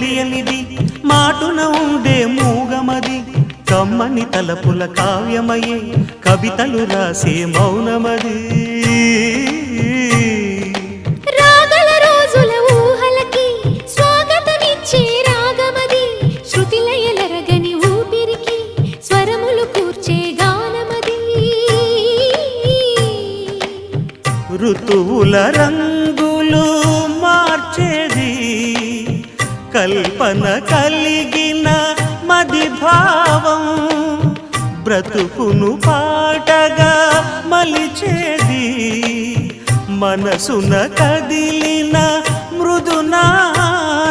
తెలియనిది మాటున ఉండే మూగమది కమ్మని తలపుల కావ్యమయే కవితలు రాసే మౌనమది రాగల రోజుల ఊహలకి స్వాగతమిచ్చే రాగమది శృతిలయలరగని ఊపిరికి స్వరములు కూర్చే గానమది ఋతువుల రంగులు మార్చేది కల్పన కలిగిన మది భావం బ్రతుకును పాటగా మలిచేది మనసున కదిలిన మృదునాదం